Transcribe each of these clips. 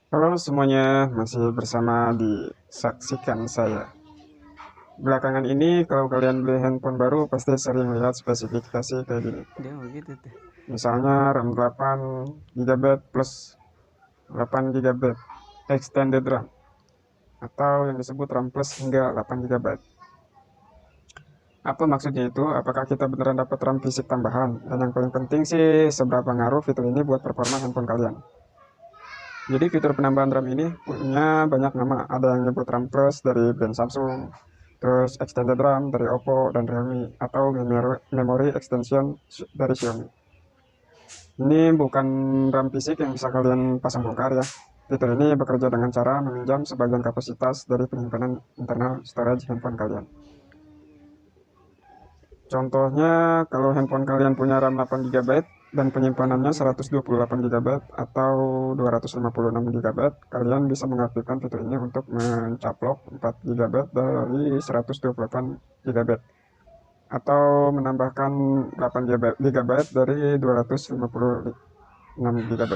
Halo semuanya, masih bersama di Saksikan Saya. Belakangan ini kalau kalian beli handphone baru pasti sering lihat spesifikasi kayak gini. Dia begitu tuh. Misalnya RAM 8 GB plus 8 GB extended RAM atau yang disebut RAM plus hingga 8 GB. Apa maksudnya itu? Apakah kita beneran dapat RAM fisik tambahan? Dan yang paling penting sih seberapa ngaruh fitur ini buat performa handphone kalian. Jadi fitur penambahan RAM ini punya banyak nama. Ada yang nyebut RAM Plus dari brand Samsung, terus Extended RAM dari Oppo dan Realme, atau Memory Extension dari Xiaomi. Ini bukan RAM fisik yang bisa kalian pasang bongkar ya. Fitur ini bekerja dengan cara meminjam sebagian kapasitas dari penyimpanan internal storage handphone kalian. Contohnya, kalau handphone kalian punya RAM 8 GB dan Dia penyimpanannya begitu tuh. 128 GB atau 256 GB, kalian bisa mengaktifkan fitur ini untuk mencaplok 4 GB dari 128 GB atau menambahkan 8 GB dari 256 GB.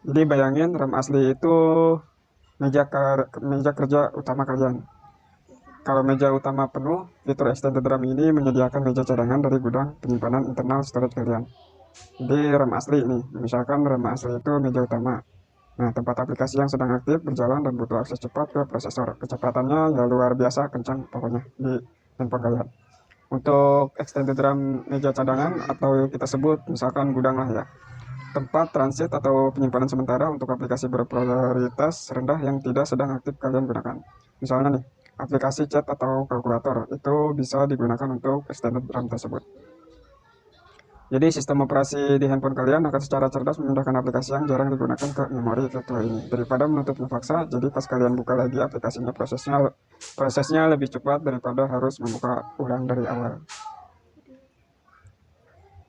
Jadi bayangin RAM asli itu meja kerja utama kalian. Kalau meja utama penuh, fitur extended RAM ini menyediakan meja cadangan dari gudang penyimpanan internal storage kalian. Jadi RAM asli ini, misalkan RAM asli itu meja utama. Nah, tempat aplikasi yang sedang aktif berjalan dan butuh akses cepat ke prosesor. Kecepatannya ya luar biasa kencang pokoknya di handphone kalian. Untuk extended RAM meja Dia cadangan begitu atau tuh. kita sebut misalkan gudang lah ya. Tempat transit atau penyimpanan sementara untuk aplikasi berprioritas rendah yang tidak sedang aktif kalian gunakan. Misalnya nih, aplikasi chat atau kalkulator itu bisa digunakan untuk extended RAM tersebut. Jadi sistem operasi di handphone kalian akan secara cerdas memindahkan aplikasi yang jarang digunakan ke memori virtual ini. Daripada menutupnya paksa, jadi pas kalian buka lagi aplikasinya prosesnya lebih cepat daripada harus membuka ulang dari awal.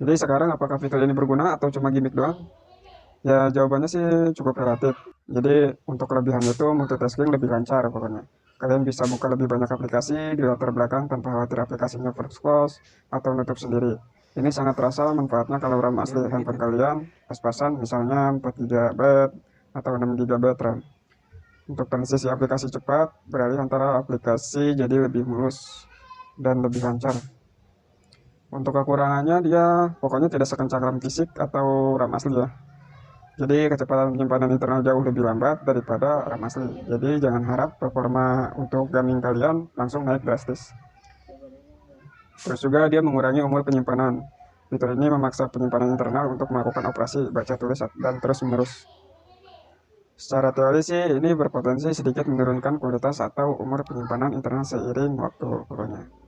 Jadi sekarang apakah fitur ini berguna atau cuma gimmick doang? Ya jawabannya sih cukup relatif. Jadi untuk kelebihannya itu multitasking lebih lancar pokoknya. Kalian bisa buka lebih banyak aplikasi di latar belakang tanpa khawatir aplikasinya first close atau nutup sendiri. Ini sangat terasa manfaatnya kalau RAM Dia asli begitu handphone tuh. kalian pas-pasan misalnya 4 GB atau 6 GB RAM. Untuk transisi aplikasi cepat, beralih antara aplikasi jadi lebih mulus dan lebih lancar. Untuk kekurangannya dia pokoknya tidak sekencang RAM fisik atau RAM asli ya. Jadi kecepatan penyimpanan internal jauh lebih lambat daripada RAM asli. Jadi jangan harap performa untuk gaming kalian langsung naik drastis. Terus juga dia mengurangi umur penyimpanan. Fitur ini memaksa penyimpanan internal untuk melakukan operasi baca tulis dan terus menerus. Secara teori sih ini berpotensi sedikit menurunkan kualitas atau umur penyimpanan internal seiring waktu pokoknya.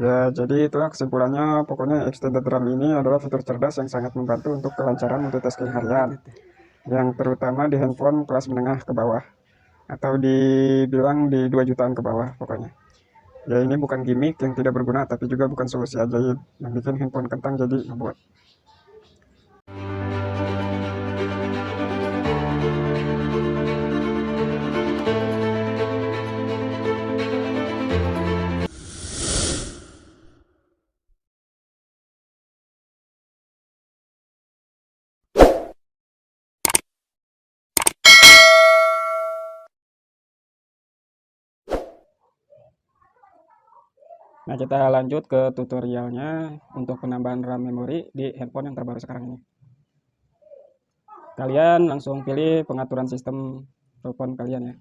Ya, jadi itulah kesimpulannya. Pokoknya extended RAM ini adalah fitur cerdas yang sangat membantu untuk kelancaran multitasking Dia harian, begitu tuh. yang terutama di handphone kelas menengah ke bawah, atau dibilang di 2 jutaan ke bawah pokoknya. Ya ini bukan gimmick yang tidak berguna, tapi juga bukan solusi ajaib yang bikin handphone kentang jadi ngebuat. Nah, kita lanjut ke tutorialnya untuk penambahan RAM memori di handphone yang terbaru sekarang ini. Kalian langsung pilih pengaturan sistem telepon kalian ya.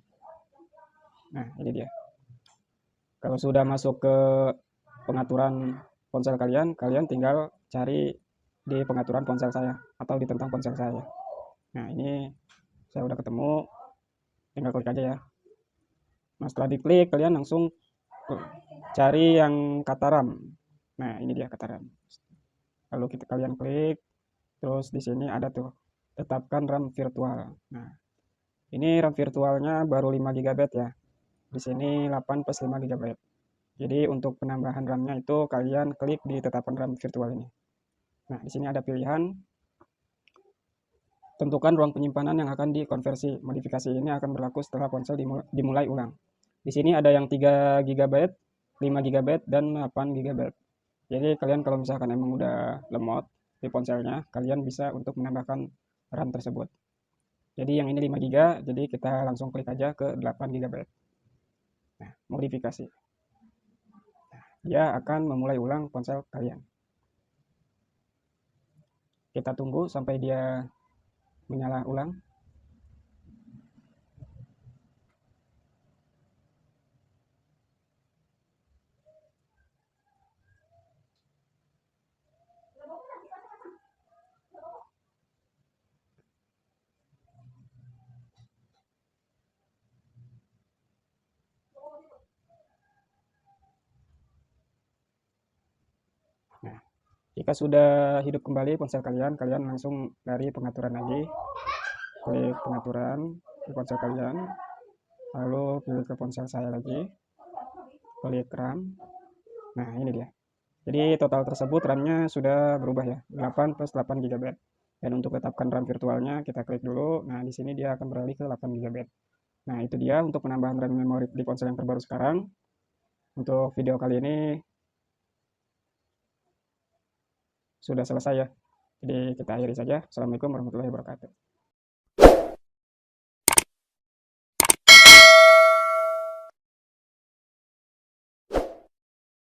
Nah, ini dia. Kalau sudah masuk ke pengaturan ponsel kalian, kalian tinggal cari di pengaturan ponsel saya atau di tentang ponsel saya. Nah, ini saya udah ketemu, tinggal klik aja ya. Nah, setelah diklik, kalian langsung cari yang kata RAM. Nah, ini dia kata RAM. Lalu kalian klik, terus di sini ada tuh, tetapkan RAM virtual. Nah, ini RAM virtualnya baru 5 GB ya. Di sini 8 plus 5 GB. Jadi untuk penambahan RAM-nya itu kalian klik di tetapkan RAM virtual ini. Nah, di sini ada pilihan tentukan ruang penyimpanan yang akan dikonversi. Modifikasi ini akan berlaku setelah ponsel dimulai ulang. Di sini ada yang 3 GB, 5 GB, dan 8 GB. Jadi kalian kalau misalkan emang udah lemot, di ponselnya, kalian bisa untuk menambahkan RAM tersebut. Jadi yang ini 5 GB, jadi kita langsung klik aja ke 8 GB. Nah, modifikasi. Dia akan memulai ulang ponsel kalian. Kita tunggu sampai dia menyala ulang. Nah, jika sudah hidup kembali ponsel kalian, kalian langsung dari pengaturan lagi, klik pengaturan di ponsel kalian, lalu pilih ke ponsel saya lagi, klik RAM. Nah, ini dia. Jadi total tersebut RAM-nya sudah berubah ya, 8 plus 8 GB. Dan untuk tetapkan RAM virtualnya kita klik dulu. Nah, di sini dia akan beralih ke 8 GB. Nah, itu dia untuk penambahan RAM memori di ponsel yang terbaru sekarang. Untuk video kali ini sudah selesai ya. Jadi kita akhiri saja. Assalamualaikum warahmatullahi wabarakatuh.